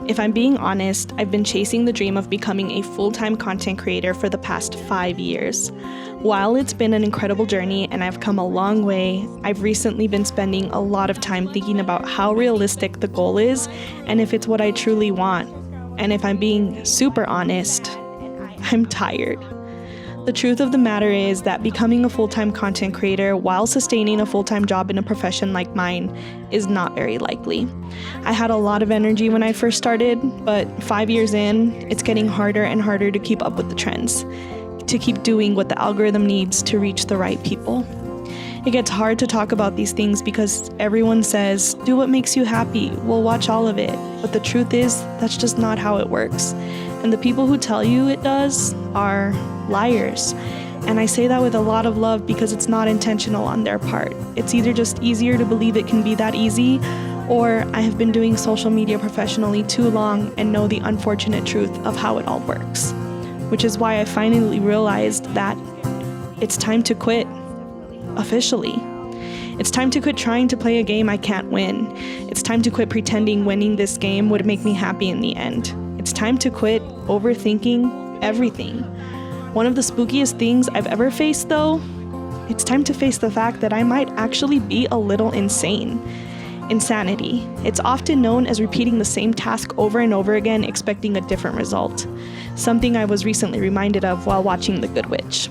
If I'm being honest, I've been chasing the dream of becoming a full-time content creator for the past 5 years. While it's been an incredible journey and I've come a long way, I've recently been spending a lot of time thinking about how realistic the goal is and if it's what I truly want. And if I'm being super honest, I'm tired. The truth of the matter is that becoming a full-time content creator while sustaining a full-time job in a profession like mine is not very likely. I had a lot of energy when I first started, but 5 years in, it's getting harder and harder to keep up with the trends, to keep doing what the algorithm needs to reach the right people. It gets hard to talk about these things because everyone says, do what makes you happy, we'll watch all of it. But the truth is, that's just not how it works. And the people who tell you it does are liars. And I say that with a lot of love because it's not intentional on their part. It's either just easier to believe it can be that easy, or I have been doing social media professionally too long and know the unfortunate truth of how it all works. Which is why I finally realized that it's time to quit. Officially. It's time to quit trying to play a game I can't win. It's time to quit pretending winning this game would make me happy in the end. It's time to quit overthinking everything. One of the spookiest things I've ever faced, though, it's time to face the fact that I might actually be a little insane. Insanity. It's often known as repeating the same task over and over again, expecting a different result. Something I was recently reminded of while watching The Good Witch.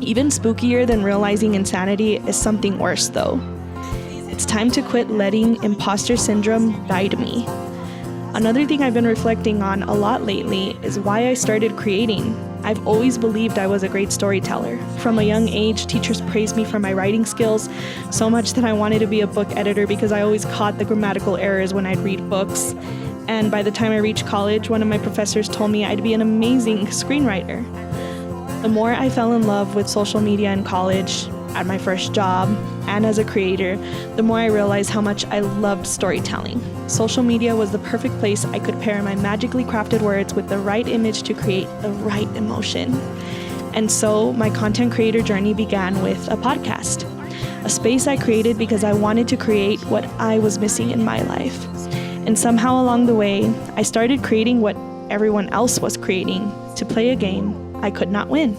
Even spookier than realizing insanity is something worse, though. It's time to quit letting imposter syndrome guide me. Another thing I've been reflecting on a lot lately is why I started creating. I've always believed I was a great storyteller. From a young age, teachers praised me for my writing skills, so much that I wanted to be a book editor because I always caught the grammatical errors when I'd read books. And by the time I reached college, one of my professors told me I'd be an amazing screenwriter. The more I fell in love with social media in college, at my first job, and as a creator, the more I realized how much I loved storytelling. Social media was the perfect place I could pair my magically crafted words with the right image to create the right emotion. And so my content creator journey began with a podcast, a space I created because I wanted to create what I was missing in my life. And somehow along the way, I started creating what everyone else was creating, to play a game I could not win.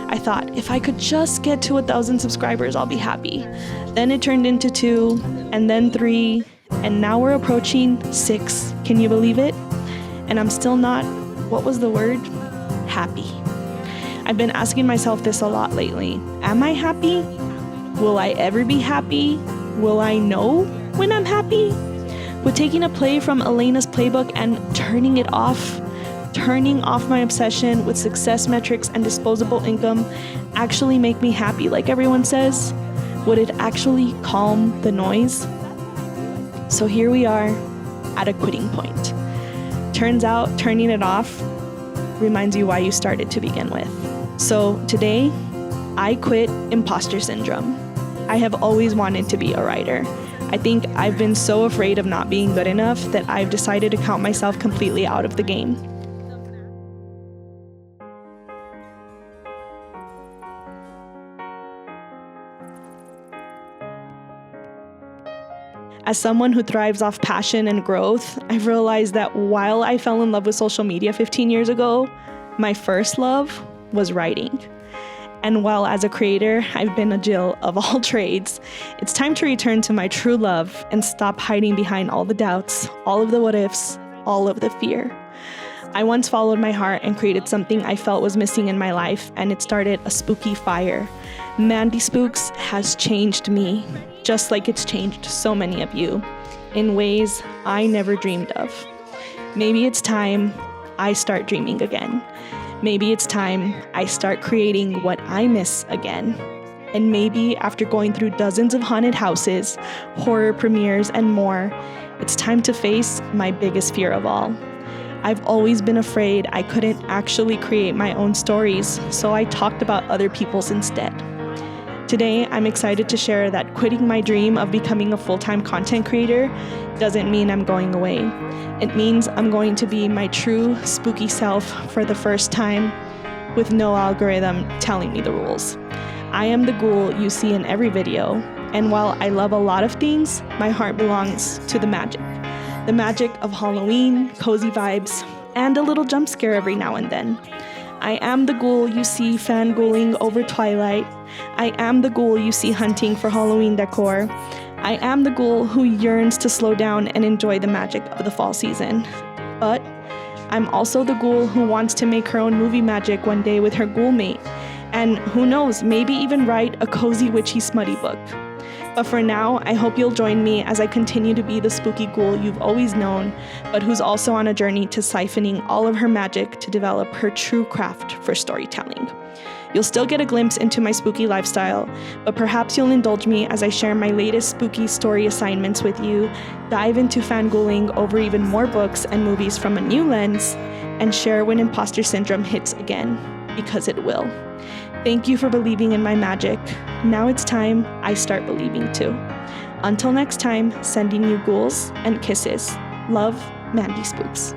I thought, if I could just get to 1,000 subscribers, I'll be happy. Then it turned into 2, and then 3, and now we're approaching 6. Can you believe it? And I'm still not, what was the word? Happy. I've been asking myself this a lot lately. Am I happy? Will I ever be happy? Will I know when I'm happy? Would taking a play from Elena's playbook and turning off my obsession with success metrics and disposable income actually make me happy like everyone says? Would it actually calm the noise? So here we are at a quitting point. Turns out turning it off reminds you why you started to begin with. So today, I quit imposter syndrome. I have always wanted to be a writer. I think I've been so afraid of not being good enough that I've decided to count myself completely out of the game. As someone who thrives off passion and growth, I've realized that while I fell in love with social media 15 years ago, my first love was writing. And while as a creator, I've been a Jill of all trades, it's time to return to my true love and stop hiding behind all the doubts, all of the what ifs, all of the fear. I once followed my heart and created something I felt was missing in my life, and it started a spooky fire. Mandy Spooks has changed me, just like it's changed so many of you, in ways I never dreamed of. Maybe it's time I start dreaming again. Maybe it's time I start creating what I miss again. And maybe after going through dozens of haunted houses, horror premieres, and more, it's time to face my biggest fear of all. I've always been afraid I couldn't actually create my own stories, so I talked about other people's instead. Today, I'm excited to share that quitting my dream of becoming a full-time content creator doesn't mean I'm going away. It means I'm going to be my true spooky self for the first time, with no algorithm telling me the rules. I am the ghoul you see in every video, and while I love a lot of things, my heart belongs to the magic. the magic of Halloween, cozy vibes, and a little jump scare every now and then. I am the ghoul you see fangirling over Twilight. I am the ghoul you see hunting for Halloween decor. I am the ghoul who yearns to slow down and enjoy the magic of the fall season. But I'm also the ghoul who wants to make her own movie magic one day with her ghoul mate. And who knows, maybe even write a cozy witchy smutty book. But for now, I hope you'll join me as I continue to be the spooky ghoul you've always known, but who's also on a journey to siphoning all of her magic to develop her true craft for storytelling. You'll still get a glimpse into my spooky lifestyle, but perhaps you'll indulge me as I share my latest spooky story assignments with you, dive into fangirling over even more books and movies from a new lens, and share when imposter syndrome hits again, because it will. Thank you for believing in my magic. Now it's time I start believing too. Until next time, sending you ghouls and kisses. Love, Mandy Spooks.